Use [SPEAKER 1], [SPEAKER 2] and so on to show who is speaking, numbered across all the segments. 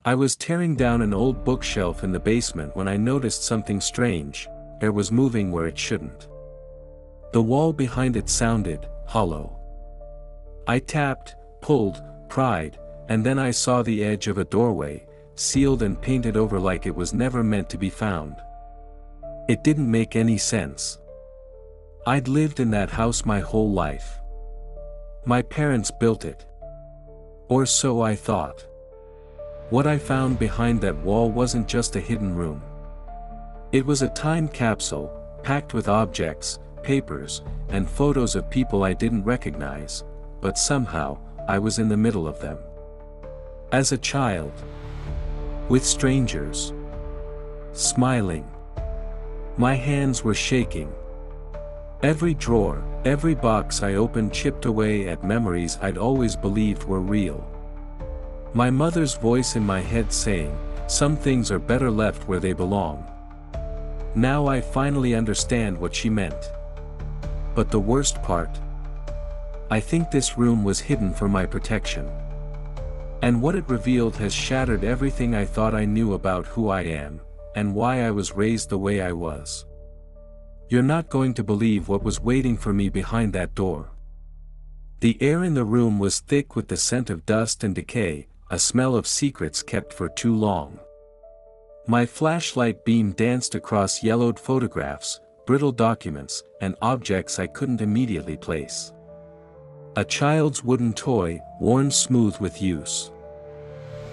[SPEAKER 1] I was tearing down an old bookshelf in the basement when I noticed something strange. Air was moving where it shouldn't. The wall behind it sounded hollow. I tapped, pulled, pried, and then I saw the edge of a doorway, sealed and painted over like it was never meant to be found. It didn't make any sense. I'd lived in that house my whole life. My parents built it. Or so I thought. What I found behind that wall wasn't just a hidden room. It was a time capsule, packed with objects, papers, and photos of people I didn't recognize, but somehow, I was in the middle of them. As a child. With strangers. Smiling. My hands were shaking. Every drawer, every box I opened chipped away at memories I'd always believed were real. My mother's voice in my head saying, "Some things are better left where they belong." Now I finally understand what she meant. But the worst part? I think this room was hidden for my protection. And what it revealed has shattered everything I thought I knew about who I am, and why I was raised the way I was. You're not going to believe what was waiting for me behind that door. The air in the room was thick with the scent of dust and decay, a smell of secrets kept for too long. My flashlight beam danced across yellowed photographs, brittle documents, and objects I couldn't immediately place. A child's wooden toy, worn smooth with use.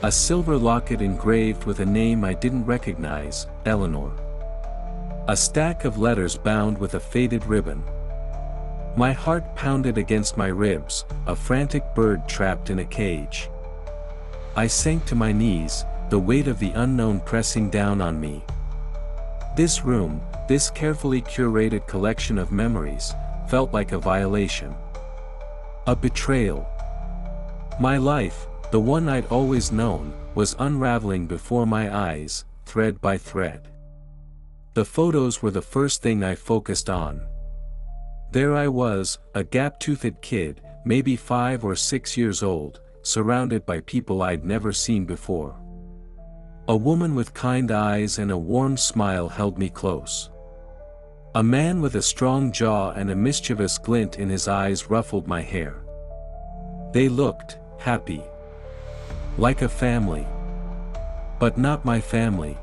[SPEAKER 1] A silver locket engraved with a name I didn't recognize, Eleanor. A stack of letters bound with a faded ribbon. My heart pounded against my ribs, a frantic bird trapped in a cage. I sank to my knees, the weight of the unknown pressing down on me. This room, this carefully curated collection of memories, felt like a violation. A betrayal. My life, the one I'd always known, was unraveling before my eyes, thread by thread. The photos were the first thing I focused on. There I was, a gap-toothed kid, maybe 5 or 6 years old, surrounded by people I'd never seen before. A woman with kind eyes and a warm smile held me close. A man with a strong jaw and a mischievous glint in his eyes ruffled my hair. They looked happy. Like a family. But not my family.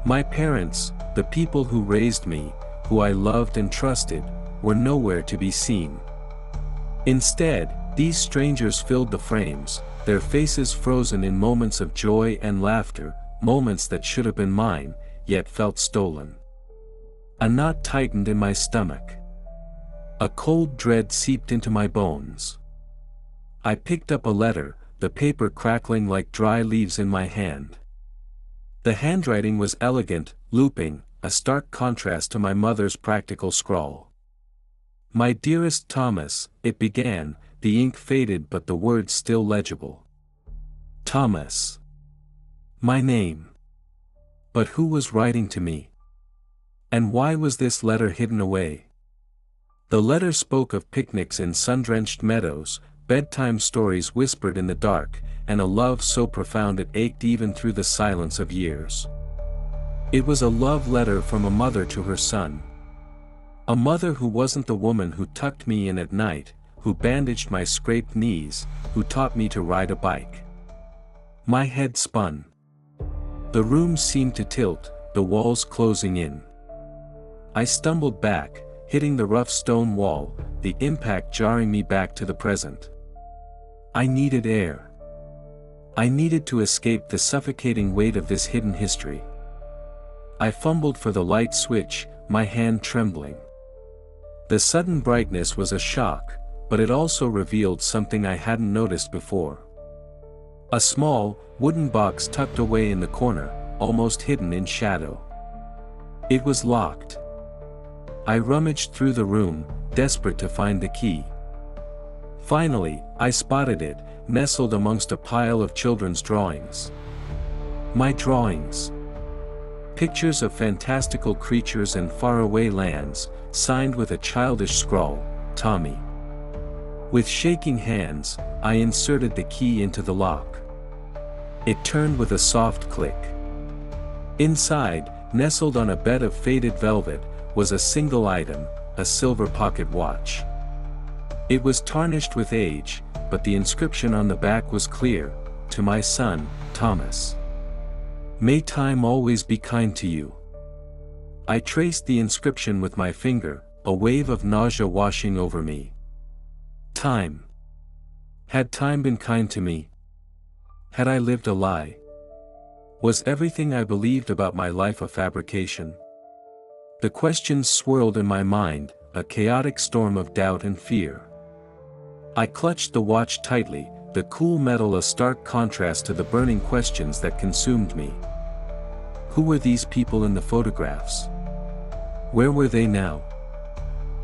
[SPEAKER 1] My parents, the people who raised me, who I loved and trusted, were nowhere to be seen. Instead, these strangers filled the frames, their faces frozen in moments of joy and laughter, moments that should have been mine, yet felt stolen. A knot tightened in my stomach. A cold dread seeped into my bones. I picked up a letter, the paper crackling like dry leaves in my hand. The handwriting was elegant, looping, a stark contrast to my mother's practical scrawl. "My dearest Thomas," it began, the ink faded but the words still legible. Thomas. My name. But who was writing to me? And why was this letter hidden away? The letter spoke of picnics in sun-drenched meadows, bedtime stories whispered in the dark, and a love so profound it ached even through the silence of years. It was a love letter from a mother to her son. A mother who wasn't the woman who tucked me in at night, who bandaged my scraped knees, who taught me to ride a bike. My head spun. The room seemed to tilt, the walls closing in. I stumbled back, hitting the rough stone wall, the impact jarring me back to the present. I needed air. I needed to escape the suffocating weight of this hidden history. I fumbled for the light switch, my hand trembling. The sudden brightness was a shock, but it also revealed something I hadn't noticed before. A small, wooden box tucked away in the corner, almost hidden in shadow. It was locked. I rummaged through the room, desperate to find the key. Finally, I spotted it, nestled amongst a pile of children's drawings. My drawings. Pictures of fantastical creatures and faraway lands, signed with a childish scrawl, Tommy. With shaking hands, I inserted the key into the lock. It turned with a soft click. Inside, nestled on a bed of faded velvet, was a single item, a silver pocket watch. It was tarnished with age, but the inscription on the back was clear: "To my son, Thomas. May time always be kind to you." I traced the inscription with my finger, a wave of nausea washing over me. Time. Had time been kind to me? Had I lived a lie? Was everything I believed about my life a fabrication? The questions swirled in my mind, a chaotic storm of doubt and fear. I clutched the watch tightly, the cool metal a stark contrast to the burning questions that consumed me. Who were these people in the photographs? Where were they now?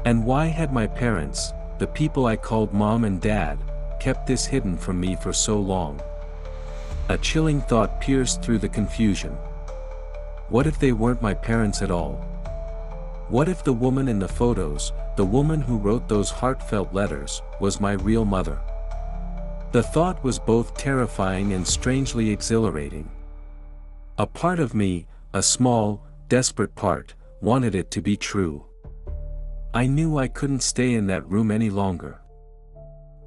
[SPEAKER 1] And why had my parents, the people I called Mom and Dad, kept this hidden from me for so long? A chilling thought pierced through the confusion. What if they weren't my parents at all? What if the woman in the photos, the woman who wrote those heartfelt letters, was my real mother? The thought was both terrifying and strangely exhilarating. A part of me, a small, desperate part, wanted it to be true. I knew I couldn't stay in that room any longer.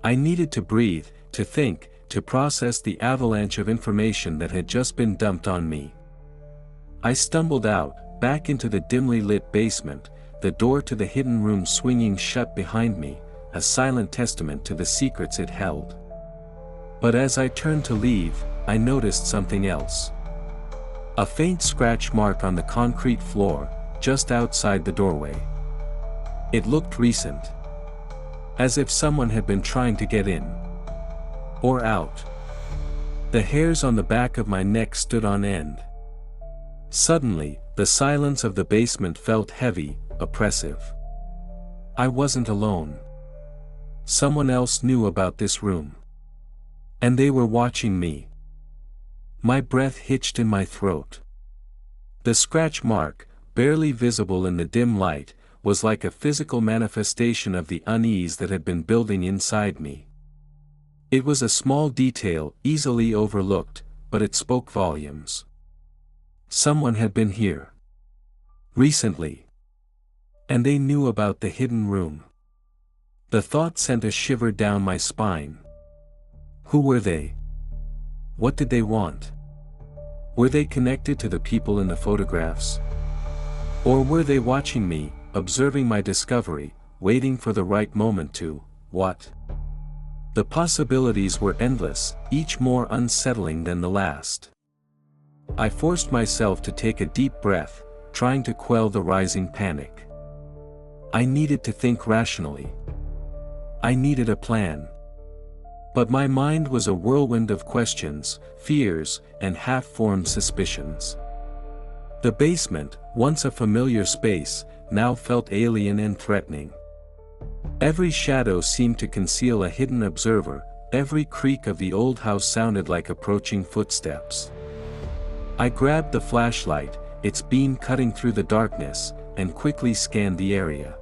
[SPEAKER 1] I needed to breathe, to think, to process the avalanche of information that had just been dumped on me. I stumbled out, back into the dimly lit basement, the door to the hidden room swinging shut behind me, a silent testament to the secrets it held. But as I turned to leave, I noticed something else. A faint scratch mark on the concrete floor, just outside the doorway. It looked recent. As if someone had been trying to get in. Or out. The hairs on the back of my neck stood on end. Suddenly, the silence of the basement felt heavy, oppressive. I wasn't alone. Someone else knew about this room. And they were watching me. My breath hitched in my throat. The scratch mark, barely visible in the dim light, was like a physical manifestation of the unease that had been building inside me. It was a small detail, easily overlooked, but it spoke volumes. Someone had been here. Recently. And they knew about the hidden room. The thought sent a shiver down my spine. Who were they? What did they want? Were they connected to the people in the photographs? Or were they watching me, observing my discovery, waiting for the right moment to, what? The possibilities were endless, each more unsettling than the last. I forced myself to take a deep breath, trying to quell the rising panic. I needed to think rationally. I needed a plan. But my mind was a whirlwind of questions, fears, and half-formed suspicions. The basement, once a familiar space, now felt alien and threatening. Every shadow seemed to conceal a hidden observer, every creak of the old house sounded like approaching footsteps. I grabbed the flashlight, its beam cutting through the darkness, and quickly scanned the area.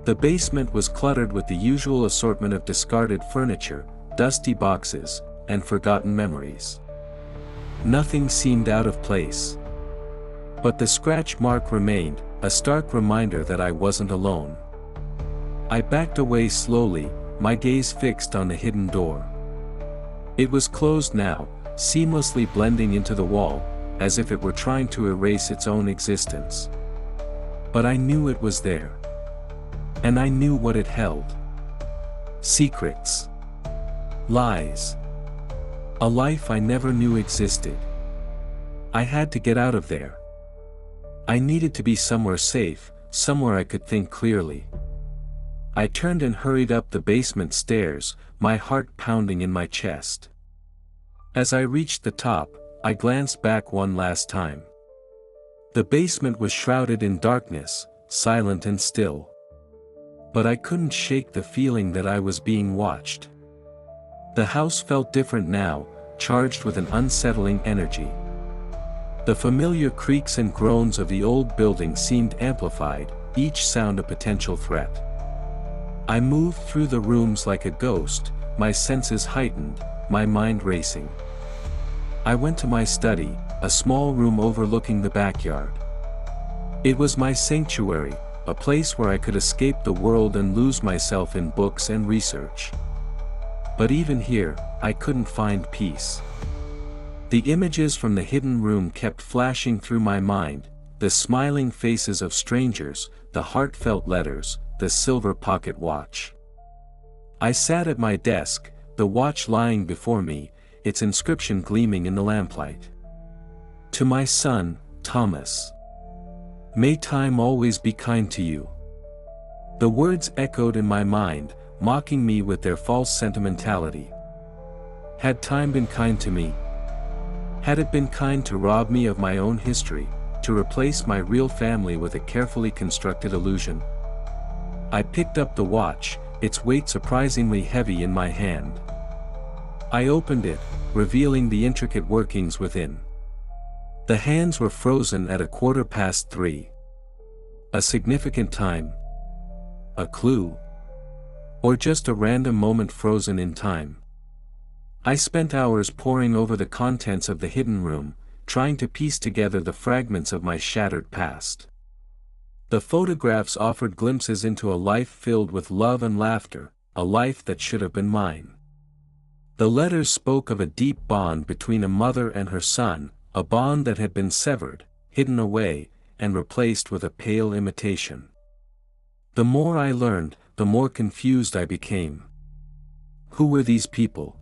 [SPEAKER 1] The basement was cluttered with the usual assortment of discarded furniture, dusty boxes, and forgotten memories. Nothing seemed out of place. But the scratch mark remained, a stark reminder that I wasn't alone. I backed away slowly, my gaze fixed on the hidden door. It was closed now, seamlessly blending into the wall, as if it were trying to erase its own existence. But I knew it was there. And I knew what it held. Secrets. Lies. A life I never knew existed. I had to get out of there. I needed to be somewhere safe, somewhere I could think clearly. I turned and hurried up the basement stairs, my heart pounding in my chest. As I reached the top, I glanced back one last time. The basement was shrouded in darkness, silent and still. But I couldn't shake the feeling that I was being watched. The house felt different now, charged with an unsettling energy. The familiar creaks and groans of the old building seemed amplified, each sound a potential threat. I moved through the rooms like a ghost, my senses heightened, my mind racing. I went to my study, a small room overlooking the backyard. It was my sanctuary, a place where I could escape the world and lose myself in books and research. But even here, I couldn't find peace. The images from the hidden room kept flashing through my mind, the smiling faces of strangers, the heartfelt letters, the silver pocket watch. I sat at my desk, the watch lying before me, its inscription gleaming in the lamplight. To my son, Thomas. May time always be kind to you. The words echoed in my mind, mocking me with their false sentimentality. Had time been kind to me? Had it been kind to rob me of my own history, to replace my real family with a carefully constructed illusion? I picked up the watch, its weight surprisingly heavy in my hand. I opened it, revealing the intricate workings within. The hands were frozen at 3:15. A significant time? A clue? Or just a random moment frozen in time? I spent hours poring over the contents of the hidden room, trying to piece together the fragments of my shattered past. The photographs offered glimpses into a life filled with love and laughter, a life that should have been mine. The letters spoke of a deep bond between a mother and her son, a bond that had been severed, hidden away, and replaced with a pale imitation. The more I learned, the more confused I became. Who were these people?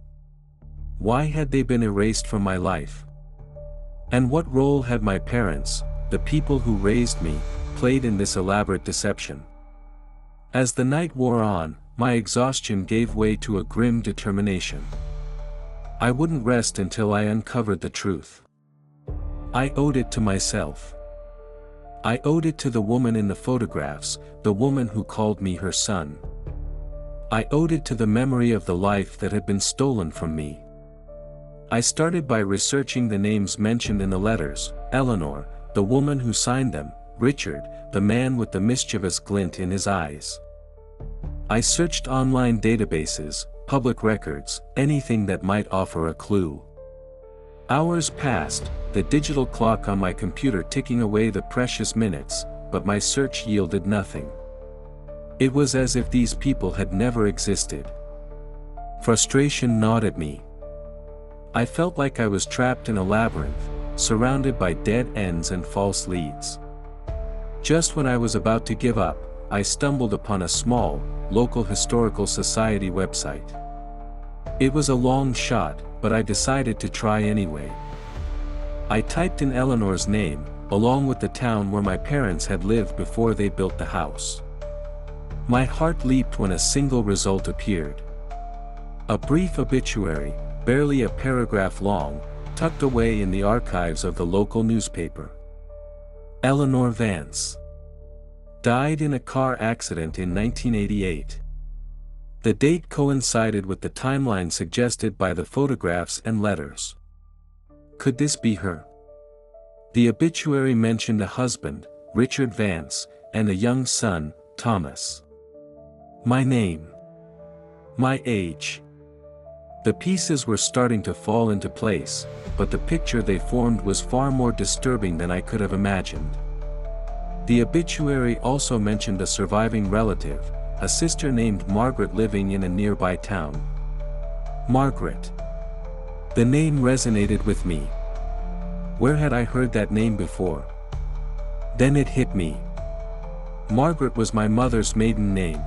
[SPEAKER 1] Why had they been erased from my life? And what role had my parents, the people who raised me, played in this elaborate deception? As the night wore on, my exhaustion gave way to a grim determination. I wouldn't rest until I uncovered the truth. I owed it to myself. I owed it to the woman in the photographs, the woman who called me her son. I owed it to the memory of the life that had been stolen from me. I started by researching the names mentioned in the letters: Eleanor, the woman who signed them; Richard, the man with the mischievous glint in his eyes. I searched online databases, public records, anything that might offer a clue. Hours passed, the digital clock on my computer ticking away the precious minutes, but my search yielded nothing. It was as if these people had never existed. Frustration gnawed at me. I felt like I was trapped in a labyrinth, surrounded by dead ends and false leads. Just when I was about to give up, I stumbled upon a small, local historical society website. It was a long shot, but I decided to try anyway. I typed in Eleanor's name, along with the town where my parents had lived before they built the house. My heart leaped when a single result appeared. A brief obituary, barely a paragraph long, tucked away in the archives of the local newspaper. Eleanor Vance died in a car accident in 1988. The date coincided with the timeline suggested by the photographs and letters. Could this be her? The obituary mentioned a husband, Richard Vance, and a young son, Thomas. My name. My age. The pieces were starting to fall into place, but the picture they formed was far more disturbing than I could have imagined. The obituary also mentioned a surviving relative, a sister named Margaret living in a nearby town. Margaret. The name resonated with me. Where had I heard that name before? Then it hit me. Margaret was my mother's maiden name.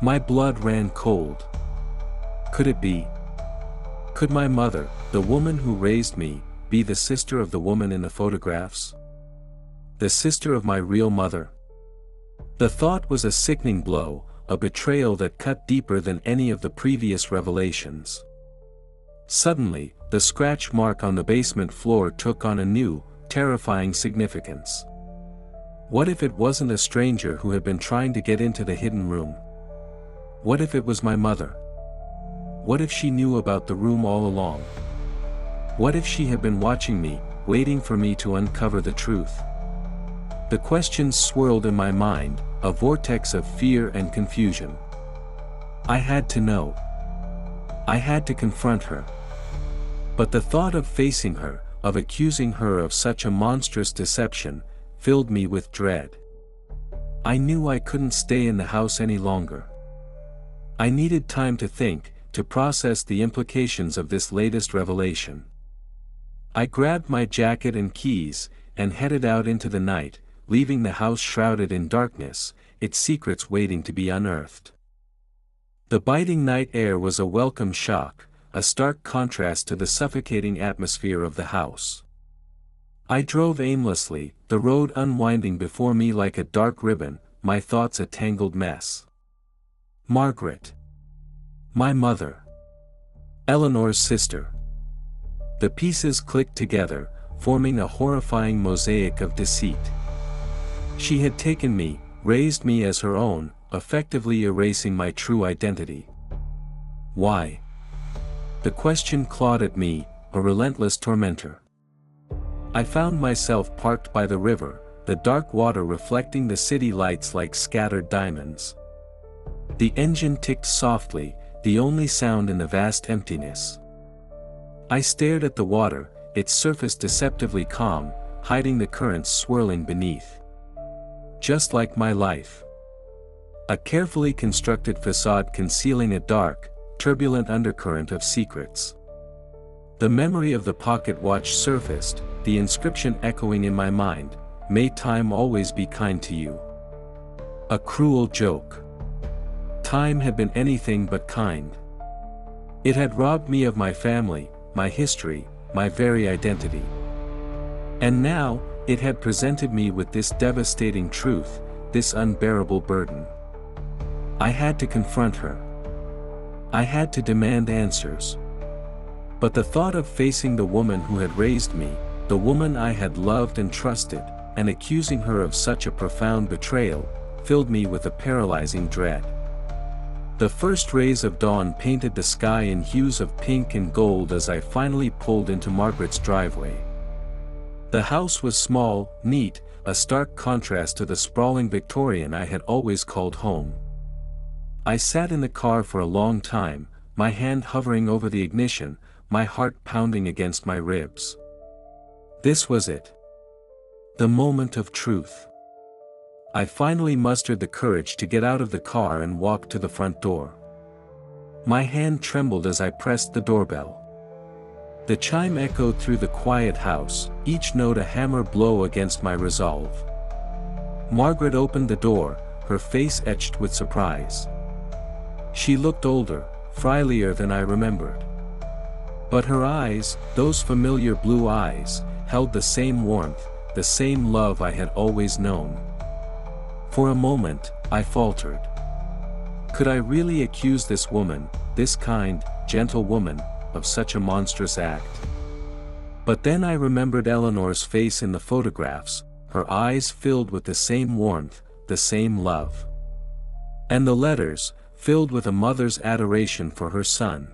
[SPEAKER 1] My blood ran cold. Could it be? Could my mother, the woman who raised me, be the sister of the woman in the photographs? The sister of my real mother? The thought was a sickening blow, a betrayal that cut deeper than any of the previous revelations. Suddenly, the scratch mark on the basement floor took on a new, terrifying significance. What if it wasn't a stranger who had been trying to get into the hidden room? What if it was my mother? What if she knew about the room all along? What if she had been watching me, waiting for me to uncover the truth? The questions swirled in my mind, a vortex of fear and confusion. I had to know. I had to confront her. But the thought of facing her, of accusing her of such a monstrous deception, filled me with dread. I knew I couldn't stay in the house any longer. I needed time to think, to process the implications of this latest revelation. I grabbed my jacket and keys, and headed out into the night, leaving the house shrouded in darkness, its secrets waiting to be unearthed. The biting night air was a welcome shock, a stark contrast to the suffocating atmosphere of the house. I drove aimlessly, the road unwinding before me like a dark ribbon, my thoughts a tangled mess. Margaret. My mother. Eleanor's sister. The pieces clicked together, forming a horrifying mosaic of deceit. She had taken me, raised me as her own, effectively erasing my true identity. Why? The question clawed at me, a relentless tormentor. I found myself parked by the river, the dark water reflecting the city lights like scattered diamonds. The engine ticked softly, the only sound in the vast emptiness. I stared at the water, its surface deceptively calm, hiding the currents swirling beneath. Just like my life. A carefully constructed facade concealing a dark, turbulent undercurrent of secrets. The memory of the pocket watch surfaced, the inscription echoing in my mind, "May time always be kind to you." A cruel joke. Time had been anything but kind. It had robbed me of my family, my history, my very identity. And now, it had presented me with this devastating truth, this unbearable burden. I had to confront her. I had to demand answers. But the thought of facing the woman who had raised me, the woman I had loved and trusted, and accusing her of such a profound betrayal, filled me with a paralyzing dread. The first rays of dawn painted the sky in hues of pink and gold as I finally pulled into Margaret's driveway. The house was small, neat, a stark contrast to the sprawling Victorian I had always called home. I sat in the car for a long time, my hand hovering over the ignition, my heart pounding against my ribs. This was it. The moment of truth. I finally mustered the courage to get out of the car and walk to the front door. My hand trembled as I pressed the doorbell. The chime echoed through the quiet house, each note a hammer blow against my resolve. Margaret opened the door, her face etched with surprise. She looked older, frilier than I remembered. But her eyes, those familiar blue eyes, held the same warmth, the same love I had always known. For a moment, I faltered. Could I really accuse this woman, this kind, gentle woman, of such a monstrous act? But then I remembered Eleanor's face in the photographs, her eyes filled with the same warmth, the same love. And the letters, filled with a mother's adoration for her son.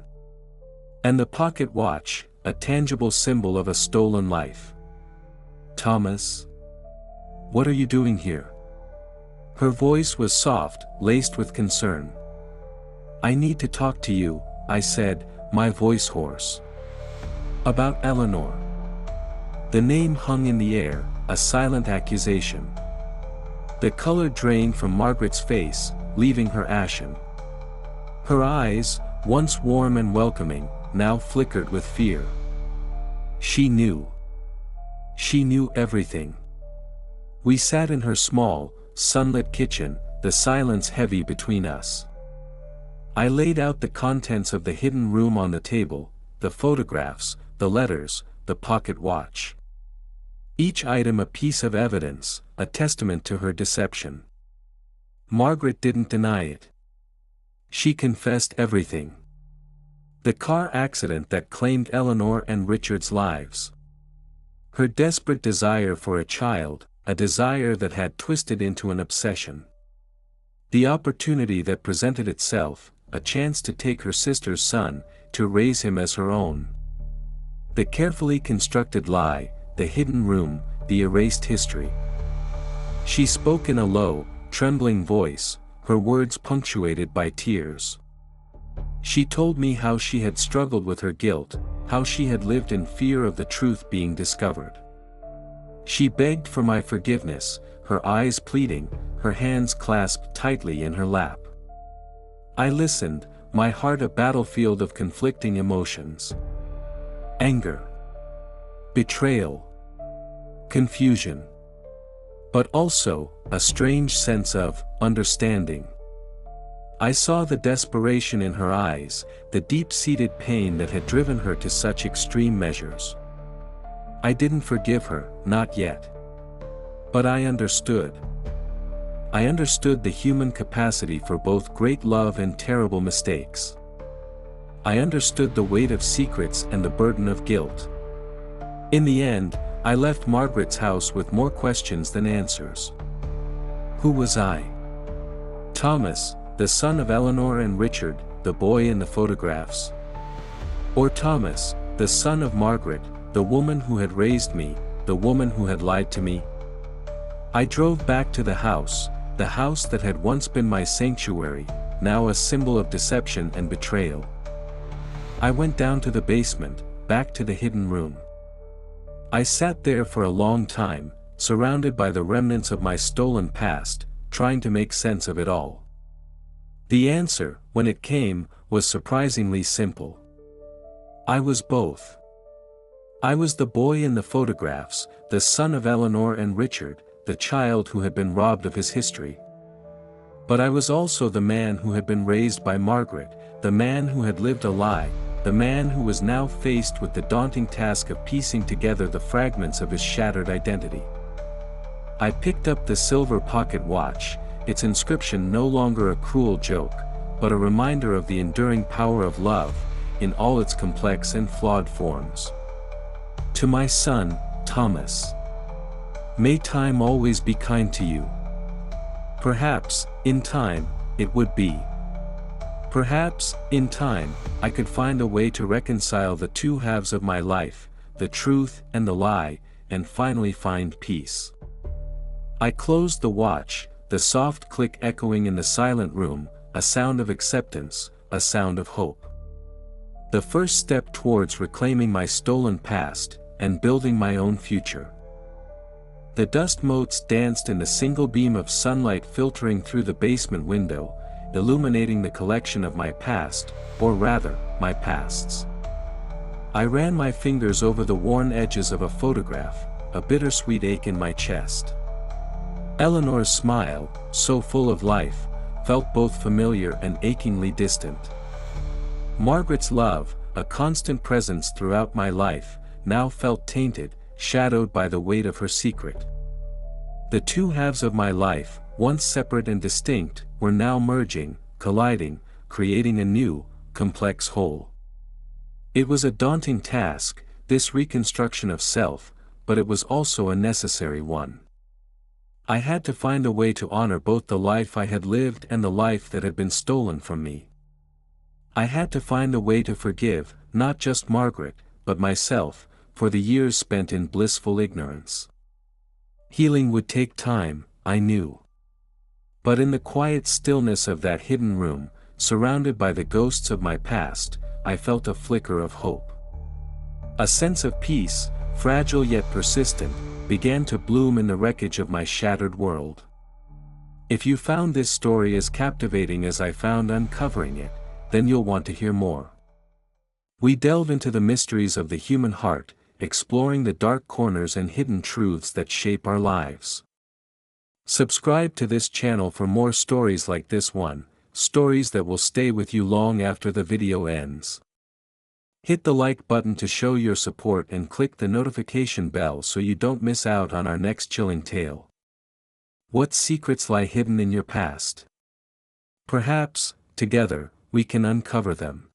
[SPEAKER 1] And the pocket watch, a tangible symbol of a stolen life. "Thomas? What are you doing here?" Her voice was soft, laced with concern. "I need to talk to you," I said, my voice hoarse. "About Eleanor." The name hung in the air, a silent accusation. The color drained from Margaret's face, leaving her ashen. Her eyes, once warm and welcoming, now flickered with fear. She knew. She knew everything. We sat in her small, sunlit kitchen, the silence heavy between us. I laid out the contents of the hidden room on the table, the photographs, the letters, the pocket watch. Each item a piece of evidence, a testament to her deception. Margaret didn't deny it. She confessed everything. The car accident that claimed Eleanor and Richard's lives. Her desperate desire for a child, a desire that had twisted into an obsession. The opportunity that presented itself, a chance to take her sister's son, to raise him as her own. The carefully constructed lie, the hidden room, the erased history. She spoke in a low, trembling voice, her words punctuated by tears. She told me how she had struggled with her guilt, how she had lived in fear of the truth being discovered. She begged for my forgiveness, her eyes pleading, her hands clasped tightly in her lap. I listened, my heart a battlefield of conflicting emotions. Anger. Betrayal. Confusion. But also, a strange sense of understanding. I saw the desperation in her eyes, the deep-seated pain that had driven her to such extreme measures. I didn't forgive her, not yet. But I understood. I understood the human capacity for both great love and terrible mistakes. I understood the weight of secrets and the burden of guilt. In the end, I left Margaret's house with more questions than answers. Who was I? Thomas, the son of Eleanor and Richard, the boy in the photographs? Or Thomas, the son of Margaret, the woman who had raised me, the woman who had lied to me? I drove back to the house that had once been my sanctuary, now a symbol of deception and betrayal. I went down to the basement, back to the hidden room. I sat there for a long time, surrounded by the remnants of my stolen past, trying to make sense of it all. The answer, when it came, was surprisingly simple. I was both. I was the boy in the photographs, the son of Eleanor and Richard, the child who had been robbed of his history. But I was also the man who had been raised by Margaret, the man who had lived a lie, the man who was now faced with the daunting task of piecing together the fragments of his shattered identity. I picked up the silver pocket watch, its inscription no longer a cruel joke, but a reminder of the enduring power of love, in all its complex and flawed forms. To my son, Thomas. May time always be kind to you. Perhaps, in time, it would be. Perhaps, in time, I could find a way to reconcile the two halves of my life, the truth and the lie, and finally find peace. I closed the watch, the soft click echoing in the silent room, a sound of acceptance, a sound of hope. The first step towards reclaiming my stolen past, and building my own future. The dust motes danced in the single beam of sunlight filtering through the basement window, illuminating the collection of my past, or rather, my pasts. I ran my fingers over the worn edges of a photograph, a bittersweet ache in my chest. Eleanor's smile, so full of life, felt both familiar and achingly distant. Margaret's love, a constant presence throughout my life, now felt tainted, shadowed by the weight of her secret. The two halves of my life, once separate and distinct, were now merging, colliding, creating a new, complex whole. It was a daunting task, this reconstruction of self, but it was also a necessary one. I had to find a way to honor both the life I had lived and the life that had been stolen from me. I had to find a way to forgive, not just Margaret, but myself, for the years spent in blissful ignorance. Healing would take time, I knew. But in the quiet stillness of that hidden room, surrounded by the ghosts of my past, I felt a flicker of hope. A sense of peace, fragile yet persistent, began to bloom in the wreckage of my shattered world. If you found this story as captivating as I found uncovering it, then you'll want to hear more. We delve into the mysteries of the human heart, exploring the dark corners and hidden truths that shape our lives. Subscribe to this channel for more stories like this one, stories that will stay with you long after the video ends. Hit the like button to show your support and click the notification bell so you don't miss out on our next chilling tale. What secrets lie hidden in your past? Perhaps, together, we can uncover them.